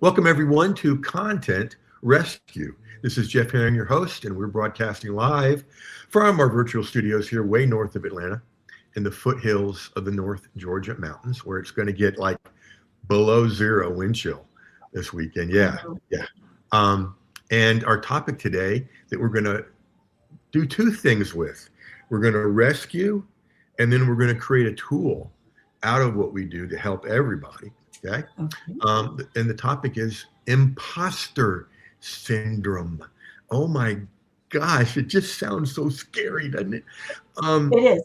Welcome, everyone, to Content Rescue. This is Jeff Herring, your host, and we're broadcasting live from our virtual studios here way north of Atlanta in the foothills of the North Georgia mountains, where it's going to get like below zero wind chill this weekend. Yeah. And our topic today that we're going to do two things with. We're going to rescue, and then we're going to create a tool out of what we do to help everybody. Okay. And the topic is imposter syndrome. Oh my gosh, it just sounds so scary, doesn't it? It is.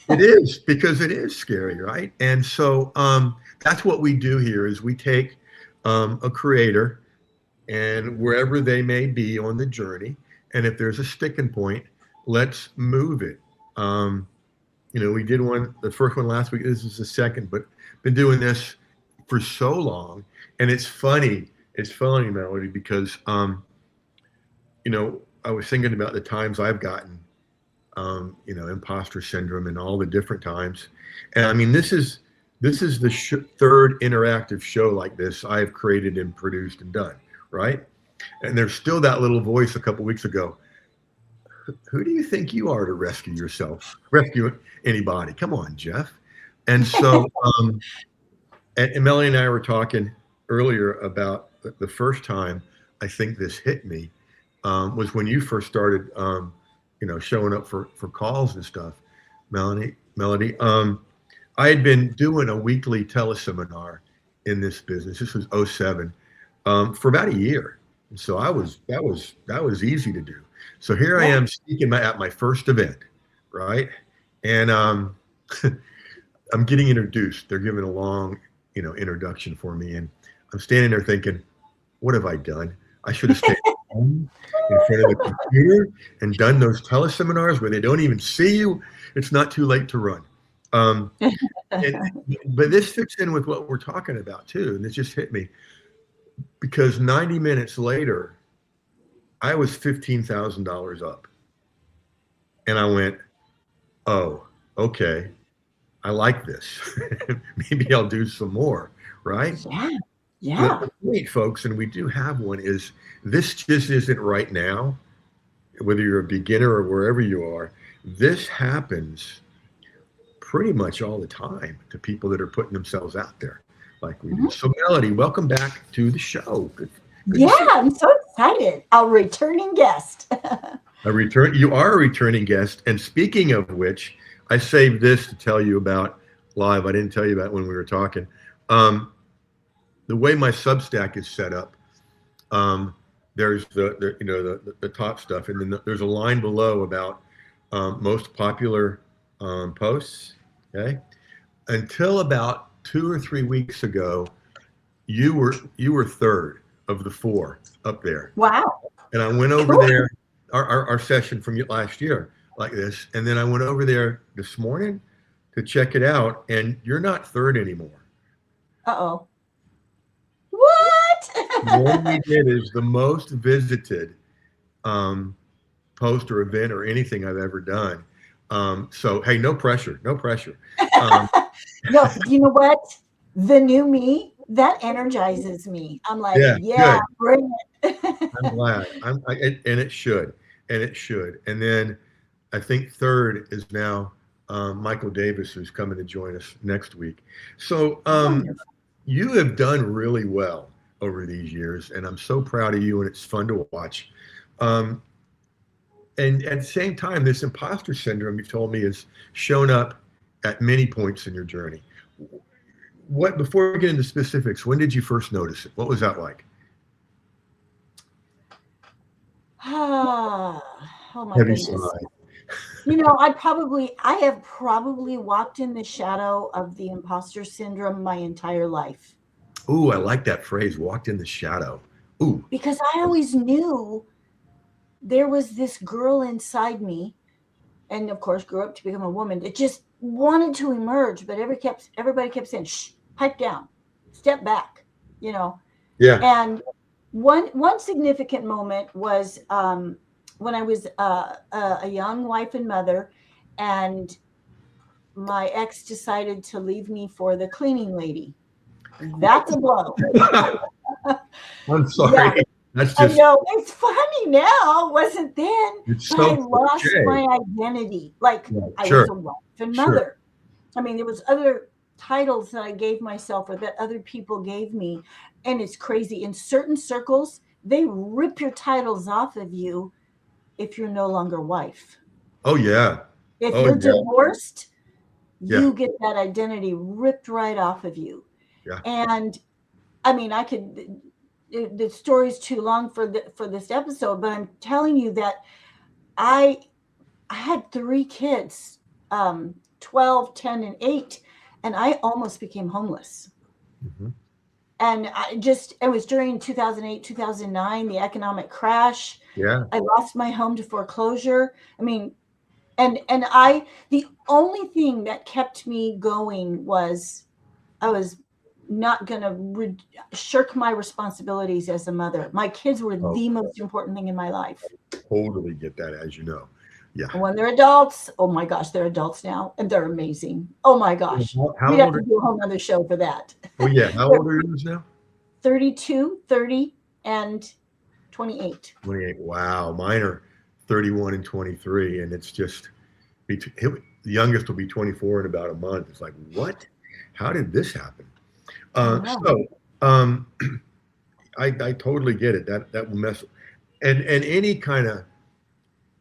It is, because it is scary, right? And so that's what we do here is we take a creator and wherever they may be on the journey, and if there's a sticking point, let's move it. We did the first one last week. This is the second, but been doing this for so long. And it's funny, Melody, because, I was thinking about the times I've gotten, imposter syndrome and all the different times. And I mean, this is the third interactive show like this I've created and produced and done, right? And there's still that little voice a couple weeks ago. Who do you think you are to rescue yourself? Rescue anybody? Come on, Jeff. And so, and Melanie and I were talking earlier about the first time I think this hit me was when you first started, showing up for calls and stuff. Melody, I had been doing a weekly teleseminar in this business. This was 2007 for about a year. And so that was easy to do. So here I am speaking at my first event, right? And I'm getting introduced. They're giving a long, introduction for me. And I'm standing there thinking, what have I done? I should have stayed home in front of the computer and done those teleseminars where they don't even see you. It's not too late to run. But this fits in with what we're talking about too. And it just hit me because 90 minutes later, I was $15,000 up. And I went, oh, okay. I like this. Maybe I'll do some more, right? Yeah. But the point, folks, and we do have one, is this just isn't right now, whether you're a beginner or wherever you are. This happens pretty much all the time to people that are putting themselves out there like we do. So, Melody, welcome back to the show. Good I'm so excited. A returning guest. You are a returning guest. And speaking of which, I saved this to tell you about live. I didn't tell you about when we were talking. The way my Substack is set up, there's the top stuff, and then there's a line below about most popular posts. Okay, until about 2 or 3 weeks ago, you were third of the four up there. Wow! And I went over there, our session from last year like this, and then I went over there this morning to check it out, and you're not third anymore. Uh-oh. What? What we did is the most visited post or event or anything I've ever done. So, hey, no pressure. No, you know what? The new me, that energizes me. I'm like, yeah bring it. I'm glad. And it should. And then I think third is now Michael Davis, who's coming to join us next week. So you have done really well over these years, and I'm so proud of you, and it's fun to watch. And at the same time, this imposter syndrome, you told me, has shown up at many points in your journey. Before we get into specifics, when did you first notice it? What was that like? Oh my goodness. I have probably walked in the shadow of the imposter syndrome my entire life. Ooh, I like that phrase, walked in the shadow. Ooh. Because I always knew there was this girl inside me, and of course grew up to become a woman that just wanted to emerge, but everybody kept saying, shh, pipe down, step back, Yeah. And one significant moment was when I was a young wife and mother, and my ex decided to leave me for the cleaning lady. That's a blow. I'm Yeah, sorry. That's I just, know. It's funny now, wasn't then, it's but I so lost cliche. my identity. Like Right. I was Sure. a wife and Sure. mother. I mean, there was other titles that I gave myself or that other people gave me. And it's crazy. In certain circles, they rip your titles off of you if you're no longer wife. Oh, yeah. If Oh, you're yeah. divorced, Yeah. you get that identity ripped right off of you. Yeah. And I mean, I could the story's too long for this episode, but I'm telling you that I I had three kids, 12, 10, and 8, and I almost became homeless. Mhm. And it was during 2008, 2009, the economic crash. Yeah. I lost my home to foreclosure. I mean, the only thing that kept me going was I was not going to shirk my responsibilities as a mother. My kids were Oh, the most important thing in my life. totally get that, as you know. Yeah. And when they're adults, oh my gosh, they're adults now and they're amazing. Oh my gosh. How We'd have old to are, do a whole nother show for that. oh, yeah. How They're old are yours now? 32, 30, and 28. 28. Wow. Mine are 31 and 23. And it's just, the youngest will be 24 in about a month. It's like, what? How did this happen? I know. So, um, I totally get it. That will mess, and any kind of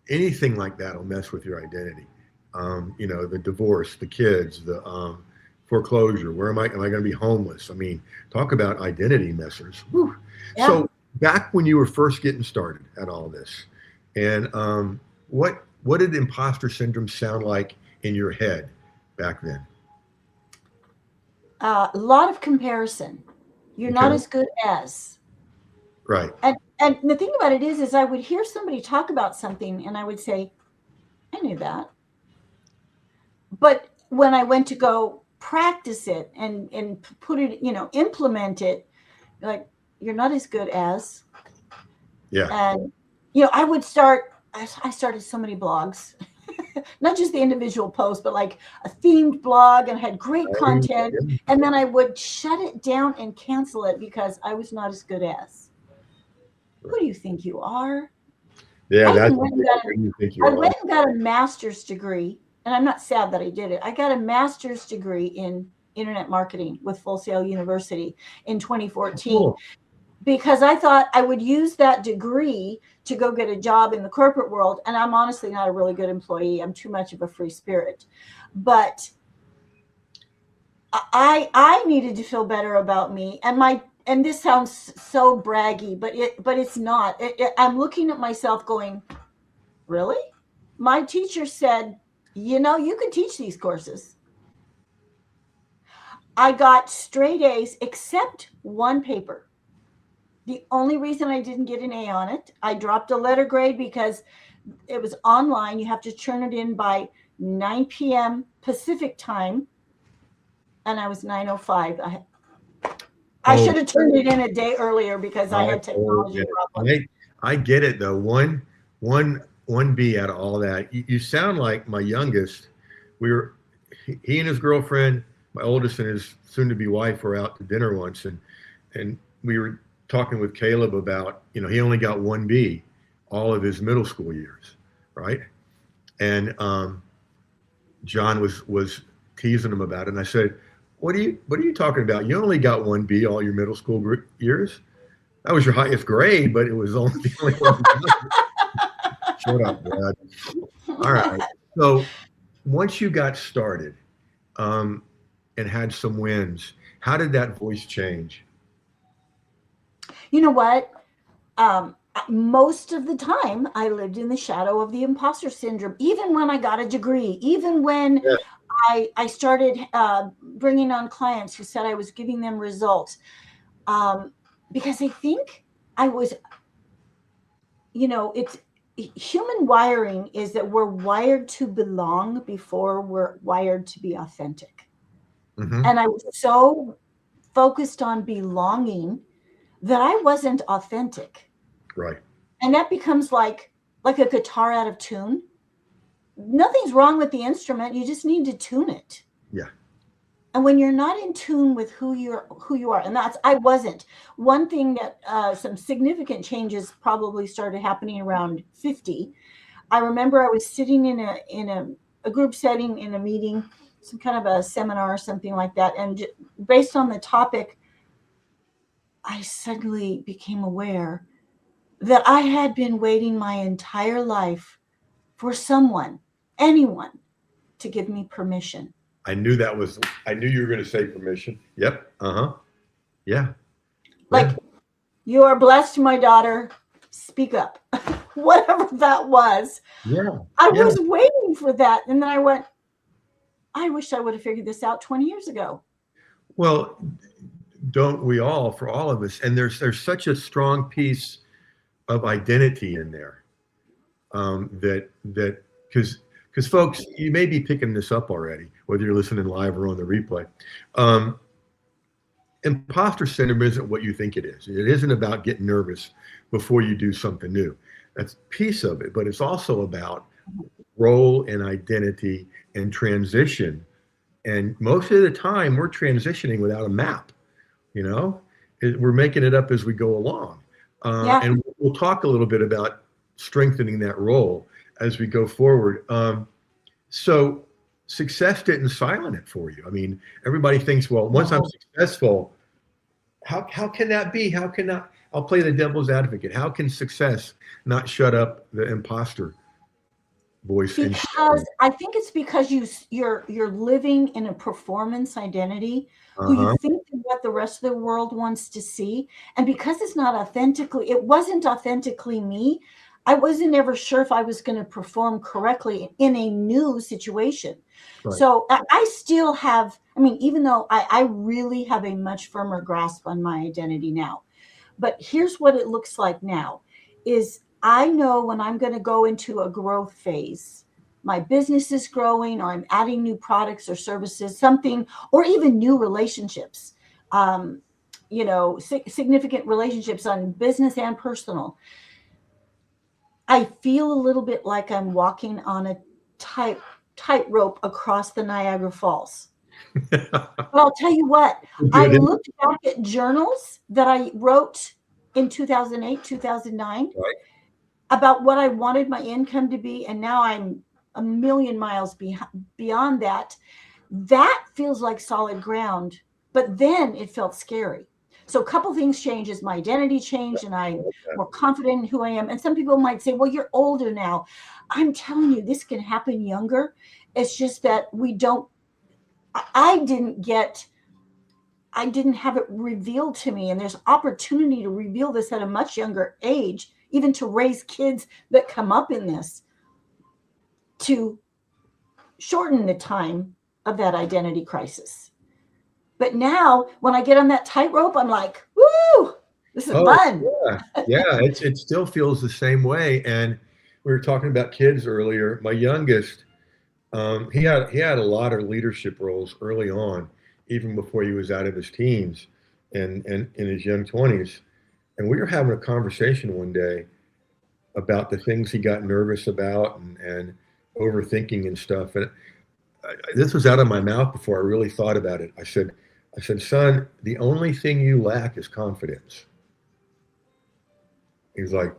anything like that will mess with your identity. The divorce, the kids, the foreclosure. Where am I? Am I going to be homeless? I mean, talk about identity messers. Whew. Yeah. So back when you were first getting started at all this, and what did imposter syndrome sound like in your head back then? A lot of comparison. You're not Okay, as good as. right. And the thing about it is I would hear somebody talk about something and I would say, I knew that. But when I went to go practice it and put it, implement it, like you're not as good as. Yeah. And I started so many blogs, not just the individual posts, but like a themed blog and had great Oh, content. yeah. And then I would shut it down and cancel it because I was not as good as. Who do you think you are? Yeah, I that's even went and who you think I you are. went and got a master's degree, and I'm not sad that I did it. I got a master's degree in internet marketing with Full Sail University in 2014 Cool. because I thought I would use that degree to go get a job in the corporate world. And I'm honestly not a really good employee. I'm too much of a free spirit. But I needed to feel better about me. And this sounds so braggy, but it's not. I'm looking at myself going, really? My teacher said, you can teach these courses. I got straight A's except one paper. The only reason I didn't get an A on it, I dropped a letter grade because it was online. You have to turn it in by 9 p.m. Pacific time. And I was 9:05. I Oh, should have turned it in a day earlier because I I had totally technology get problems. it. I get it though. One B out of all that. You sound like my youngest. We were he and his girlfriend, my oldest and his soon-to-be wife, were out to dinner once, and we were talking with Caleb about he only got one B all of his middle school years, right? And John was teasing him about it, and I said, What are you talking about? You only got one B all your middle school years. That was your highest grade, but it was only the only one. Shut up, Dad. All right. So once you got started um, and had some wins, how did that voice change? You know what? Most of the time, I lived in the shadow of the imposter syndrome, even when I got a degree, even when Yeah. I started bringing on clients who said I was giving them results. Because I think I was, it's human wiring is that we're wired to belong before we're wired to be authentic. Hmm. And I was so focused on belonging that I wasn't authentic. Right. And that becomes like a guitar out of tune. Nothing's wrong with the instrument. You just need to tune it. Yeah. And when you're not in tune with who you are, and that's, I wasn't. One thing that some significant changes probably started happening around 50. I remember I was sitting in a group setting in a meeting, some kind of a seminar or something like that, and based on the topic, I suddenly became aware that I had been waiting my entire life for someone, anyone, to give me permission. I knew that was. I knew you were going to say permission. Yep. Yeah. Yeah. Like, you are blessed, my daughter. Speak up. Whatever that was. Yeah. I Yeah. was waiting for that. And then I went, I wish I would have figured this out 20 years ago. Well, don't we all? For all of us, and there's such a strong piece of identity in there, that because folks, you may be picking this up already, whether you're listening live or on the replay. Imposter syndrome isn't what you think it is. It isn't about getting nervous before you do something new. That's a piece of it, but it's also about role and identity and transition. And most of the time, we're transitioning without a map. You know, we're making it up as we go along. Yeah. And we'll talk a little bit about strengthening that role as we go forward. So success didn't silence it for you. I mean, everybody thinks, well, once I'm successful, how can that be? How can that? I'll play the devil's advocate. How can success not shut up the imposter voice? Because I think it's because you're living in a performance identity who you think what the rest of the world wants to see, and because it's not authentically, it wasn't authentically me. I wasn't ever sure if I was going to perform correctly in a new situation. Right. So I still have, I mean, even though I really have a much firmer grasp on my identity now, but here's what it looks like now is I know when I'm going to go into a growth phase, my business is growing, or I'm adding new products or services, something, or even new relationships, significant relationships on business and personal. I feel a little bit like I'm walking on a tightrope across the Niagara Falls. But I'll tell you what, I looked back at journals that I wrote in 2008, 2009, Right. about what I wanted my income to be, and now I'm a million miles beyond that. That feels like solid ground, but then it felt scary. So a couple things changed as my identity changed and I'm more confident in who I am. And some people might say, well, you're older now. I'm telling you, this can happen younger. It's just that I didn't have it revealed to me. And there's opportunity to reveal this at a much younger age, even to raise kids that come up in this, to shorten the time of that identity crisis. But now when I get on that tightrope, I'm like, woo, this is fun. Yeah, it still feels the same way. And we were talking about kids earlier. My youngest, he had a lot of leadership roles early on, even before he was out of his teens and in his young 20s. And we were having a conversation one day about the things he got nervous about and overthinking and stuff. And this was out of my mouth before I really thought about it. I said, son, the only thing you lack is confidence. He was like,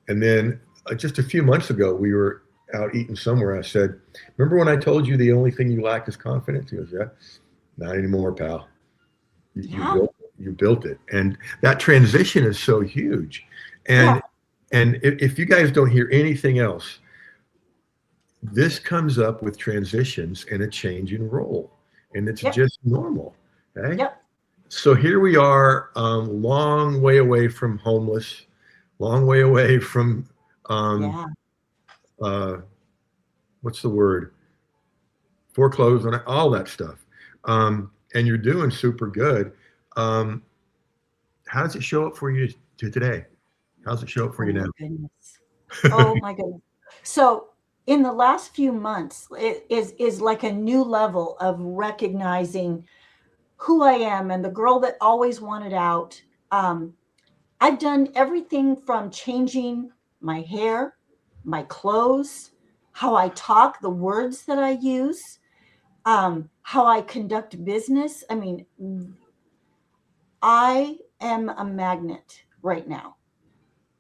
and then just a few months ago, we were out eating somewhere. I said, remember when I told you the only thing you lack is confidence? He goes, yeah, not anymore, pal. You built it. And that transition is so huge. And if you guys don't hear anything else, this comes up with transitions and a change in role. And it's just normal. Okay. Yep. So here we are, long way away from homeless, long way away from, what's the word? Foreclosed on all that stuff. And you're doing super good. How does it show up for you today? How does it show up for you now? Goodness. Oh my goodness. So in the last few months, it is like a new level of recognizing who I am and the girl that always wanted out. I've done everything from changing my hair, my clothes, how I talk, the words that I use. how I conduct business. I mean, I am a magnet right now.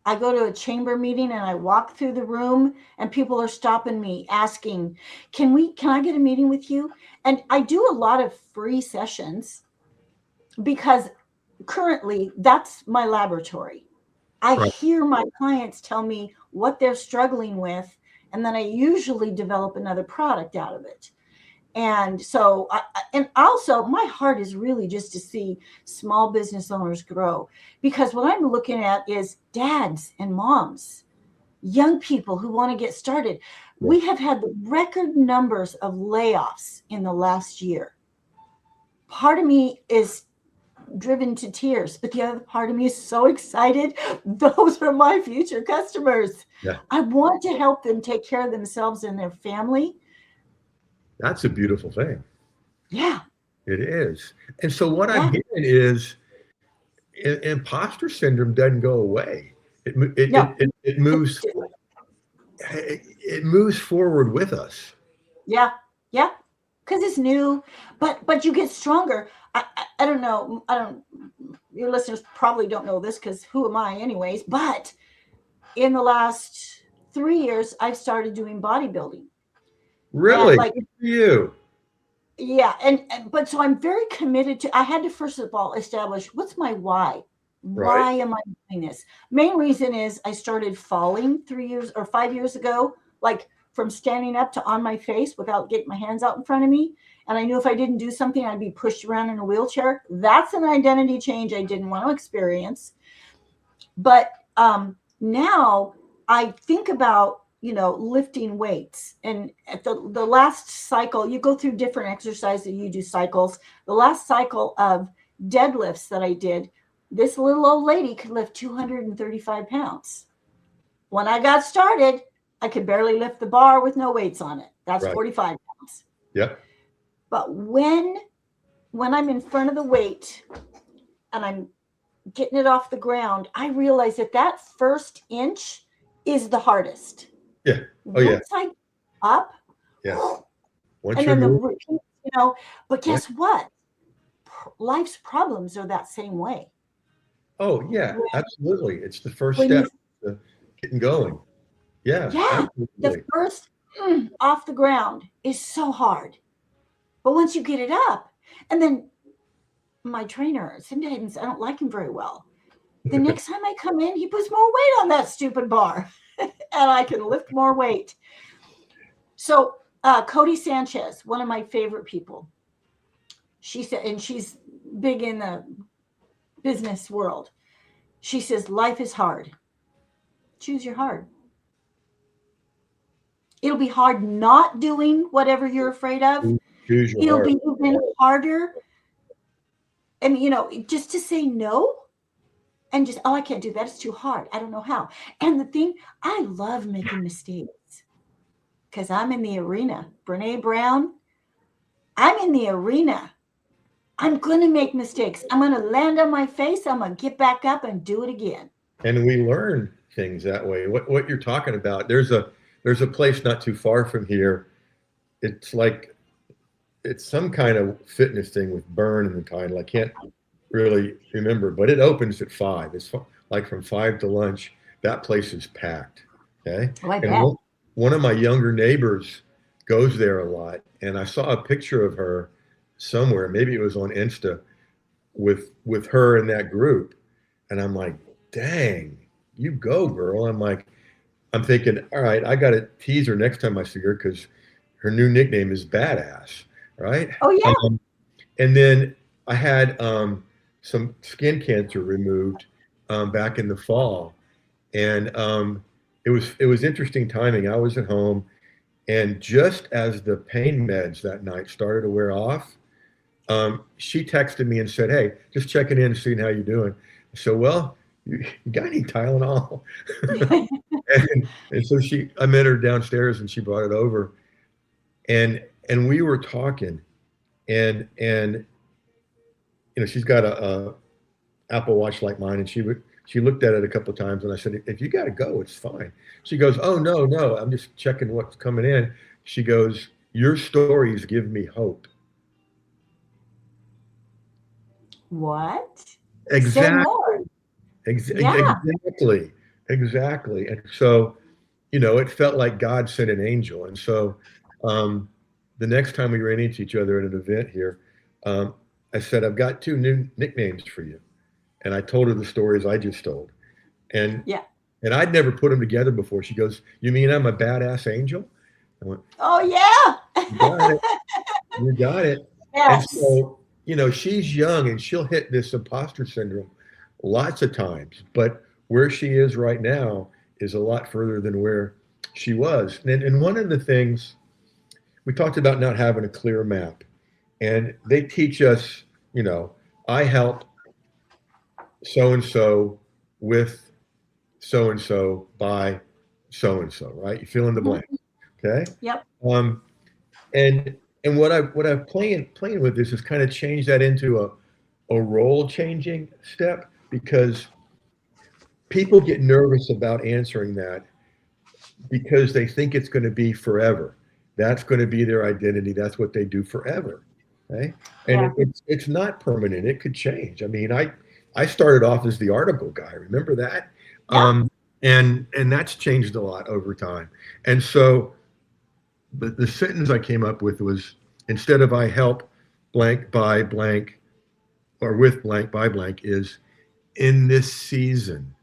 I go to a chamber meeting and I walk through the room and people are stopping me asking, can I get a meeting with you? And I do a lot of free sessions because currently that's my laboratory. I Right. hear my clients tell me what they're struggling with, and then I usually develop another product out of it. And so, and also, my heart is really just to see small business owners grow, because what I'm looking at is dads and moms, young people who want to get started. Yeah. We have had the record numbers of layoffs in the last year. Part of me is driven to tears, but the other part of me is so excited. Those are my future customers. Yeah. I want to help them take care of themselves and their family. That's a beautiful thing. Yeah. It is. And so what I'm Yeah. hearing is imposter syndrome doesn't go away. It mo- No. it moves it moves forward with us. Yeah. Yeah. Because it's new, but you get stronger. I don't know. I don't. Your listeners probably don't know this because who am I, anyways? But in the last 3 years, I've started doing bodybuilding, and Really? like, Good for you. yeah, and but so I'm very committed to. I had to first of all establish what's my why. Right. Why am I doing this? Main reason is I started falling 3 years or 5 years ago, like from standing up to on my face without getting my hands out in front of me. And I knew if I didn't do something, I'd be pushed around in a wheelchair. That's an identity change I didn't want to experience. But now I think about, lifting weights. And at the last cycle, you go through different exercises, you do cycles. The last cycle of deadlifts that I did, this little old lady could lift 235 pounds. When I got started, I could barely lift the bar with no weights on it. That's Right. 45 pounds. Yep. But when I'm in front of the weight and I'm getting it off the ground, I realize that first inch is the hardest. Yeah. Oh yeah. Once I up, Yeah. Once and you're then the moving, repeat, but guess what? Life's problems are that same way. oh yeah, When, absolutely. It's the first when you, step to getting going. Yeah, yeah, the absolutely. first off the ground is so hard. But once you get it up, and then my trainer, sometimes I don't like him very well. The next time I come in, he puts more weight on that stupid bar and I can lift more weight. So, Cody Sanchez, one of my favorite people, she said, and she's big in the business world. She says, life is hard. Choose your hard. It'll be hard not doing whatever you're afraid of. Choose your It'll heart. be even harder. And, just to say no and just, oh, I can't do that. It's too hard. I don't know how. And the thing, I love making mistakes because I'm in the arena. Brene Brown, I'm in the arena. I'm going to make mistakes. I'm going to land on my face. I'm going to get back up and do it again. And we learn things that way. What you're talking about, there's a place not too far from here. It's like it's some kind of fitness thing with Burn in the title. I can't really remember, but it opens at 5. It's like from 5 to lunch. That place is packed. Okay. Oh, I And bet. one of my younger neighbors goes there a lot. And I saw a picture of her somewhere. Maybe it was on Insta with her in that group. And I'm like, dang, you go, girl. I'm thinking, all right, I got to tease her next time I see her because her new nickname is Badass, right? Oh, yeah. And then I had some skin cancer removed back in the fall, and it was interesting timing. I was at home, and just as the pain meds that night started to wear off, she texted me and said, "Hey, just checking in and seeing how you're doing." So, well, you got any Tylenol? and so I met her downstairs, and she brought it over, and we were talking, and she's got a Apple Watch like mine, and she looked at it a couple of times, and I said, "If you got to go, it's fine." She goes, "Oh no, no, I'm just checking what's coming in." She goes, your stories give me hope. What? Say Exactly. more. Yeah. Exactly. Exactly. And so, it felt like God sent an angel. And so, um, the next time we ran into each other at an event here, um, I said, I've got two new nicknames for you. And I told her the stories I just told. And Yeah. and I'd never put them together before. She goes, "You mean I'm a badass angel?" I went, Oh yeah. "You got it. You got it." And Yes. so, she's young and she'll hit this imposter syndrome lots of times. But where she is right now is a lot further than where she was. And one of the things we talked about not having a clear map, and they teach us, I help so and so with so and so by so and so, right? You fill in the Mhm. blank. Okay. Yep. Um, and what I'm playing with this is kind of change that into a role changing step, because people get nervous about answering that because they think it's going to be forever. That's going to be their identity. That's what they do forever. Okay. And Yeah. it's not permanent. It could change. I mean, I started off as the article guy. Remember that? Yeah. And that's changed a lot over time. And so the sentence I came up with was, instead of I help blank by blank or with blank by blank, is in this season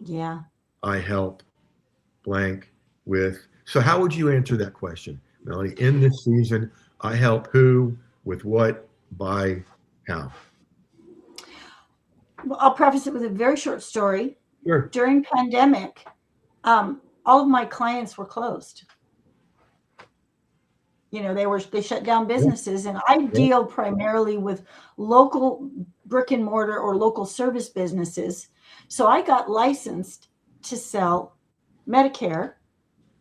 Yeah. I help blank with. So how would you answer that question, Melanie? In this season I help who, with what, by how? Well, I'll preface it with a very short story. Sure. During pandemic, all of my clients were closed. They shut down Yeah, businesses, and I yeah, deal primarily with local brick and mortar or local service businesses. So I got licensed to sell Medicare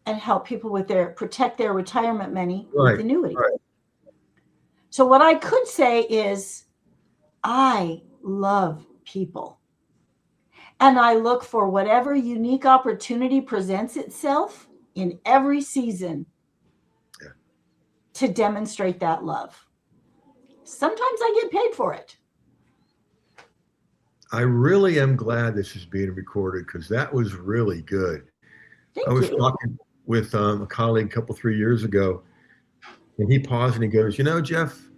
and help people with protect their retirement money with right, annuity. right. So what I could say is I love people, and I look for whatever unique opportunity presents itself in every season Yeah. to demonstrate that love. Sometimes I get paid for it. I really am glad this is being recorded, because that was really good. I Thank was you. talking with a colleague a couple 3 years ago, and he paused and he goes, Jeff,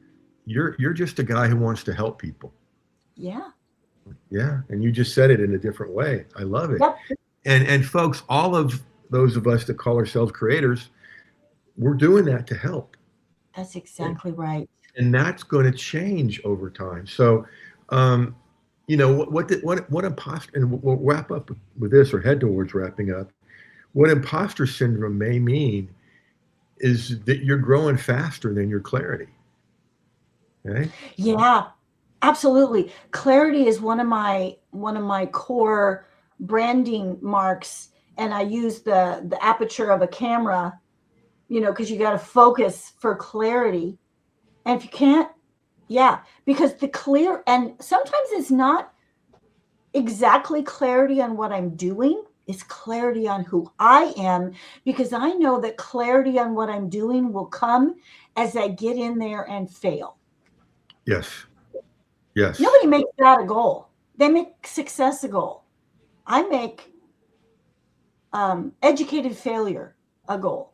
you're just a guy who wants to help people. Yeah. Yeah, and you just said it in a different way. I love it. Yep. And folks, all of those of us that call ourselves creators, we're doing that to help, That's exactly right. and that's going to change over time. So, um, what imposter, and we'll wrap up with this, or head towards wrapping up. What imposter syndrome may mean is that you're growing faster than your clarity. Okay. Yeah, absolutely. Clarity is one of my core branding marks, and I use the aperture of a camera, because you got to focus for clarity. And if you can't, yeah, because the clear, and sometimes it's not exactly clarity on what I'm doing, it's clarity on who I am, because I know that clarity on what I'm doing will come as I get in there and fail. Yes. Yes. Nobody makes that a goal. They make success a goal. I make educated failure a goal.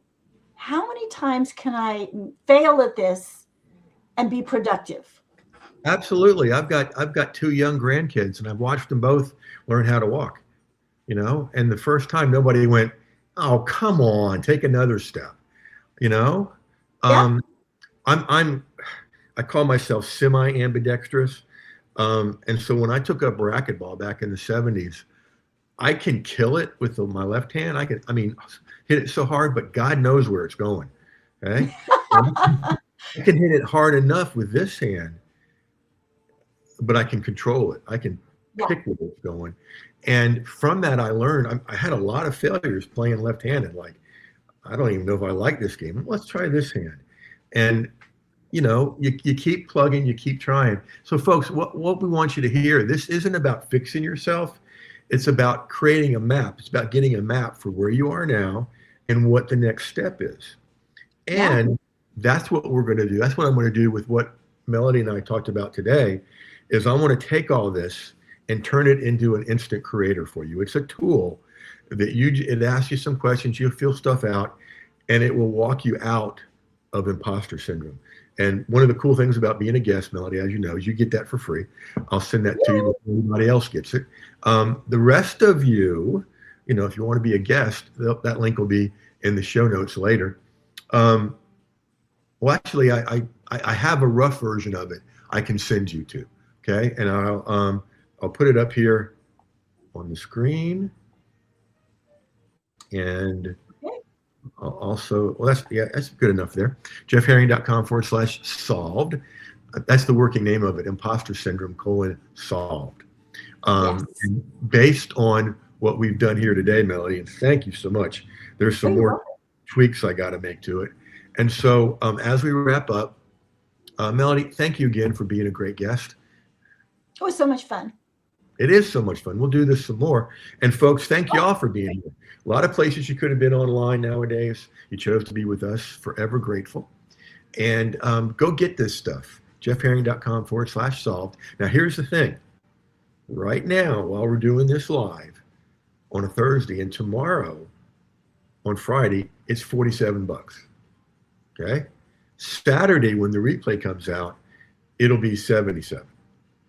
How many times can I fail at this and be productive? Absolutely. I've got two young grandkids, and I've watched them both learn how to walk. And the first time nobody went, "Oh, come on, take another step." You know, Yeah. um, I call myself semi-ambidextrous, and so when I took up racquetball back in the '70s, I can kill it with my left hand. I mean, hit it so hard, but God knows where it's going. Okay, I can hit it hard enough with this hand, but I can control it. I can Yeah. pick where it's going. And from that, I learned. I had a lot of failures playing left-handed. Like, I don't even know if I like this game. Let's try this hand. And you keep plugging, you keep trying. So, folks, what we want you to hear, this isn't about fixing yourself. It's about creating a map. It's about getting a map for where you are now and what the next step is. Yeah. And that's what we're going to do. That's what I'm going to do with what Melody and I talked about today is I want to take all this and turn it into an instant creator for you. It's a tool that it asks you some questions, you'll fill stuff out, and it will walk you out of imposter syndrome. And one of the cool things about being a guest, Melody, as you know, is you get that for free. I'll send that to you before anybody else gets it. The rest of you, if you want to be a guest, that link will be in the show notes later. Well, actually, I have a rough version of it I can send you to. Okay, and I'll put it up here on the screen, and I'll also, well, that's good enough there. jeffherring.com/solved. That's the working name of it, imposter syndrome :solved. Yes. Based on what we've done here today, Melody, and thank you so much. There's some more tweaks I got to make to it. And so as we wrap up, Melody, thank you again for being a great guest. It was so much fun. It is so much fun. We'll do this some more. And folks, thank you all for being here. A lot of places you could have been online nowadays. You chose to be with us. Forever grateful. And go get this stuff. jeffherring.com/solved. Now, here's the thing. Right now, while we're doing this live on a Thursday, and tomorrow on Friday, it's $47. Okay? Saturday, when the replay comes out, it'll be $77.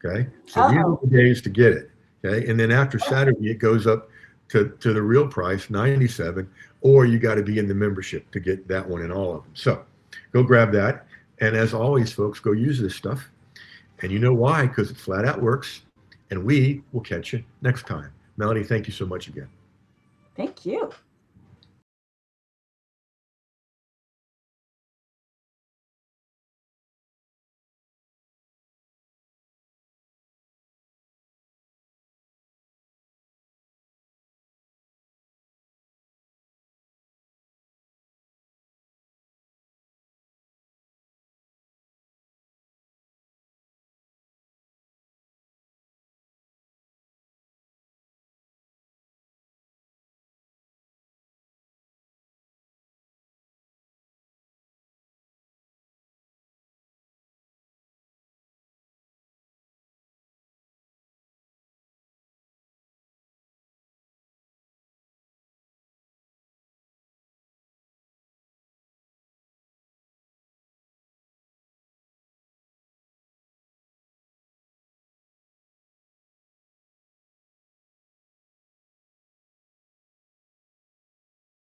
Okay? So these are the days to get it. Okay? And then after Saturday, it goes up to the real price, $97, or you got to be in the membership to get that one and all of them. So go grab that. And as always, folks, go use this stuff. And you know why? Because it flat out works. And we will catch you next time. Melody, thank you so much again. Thank you.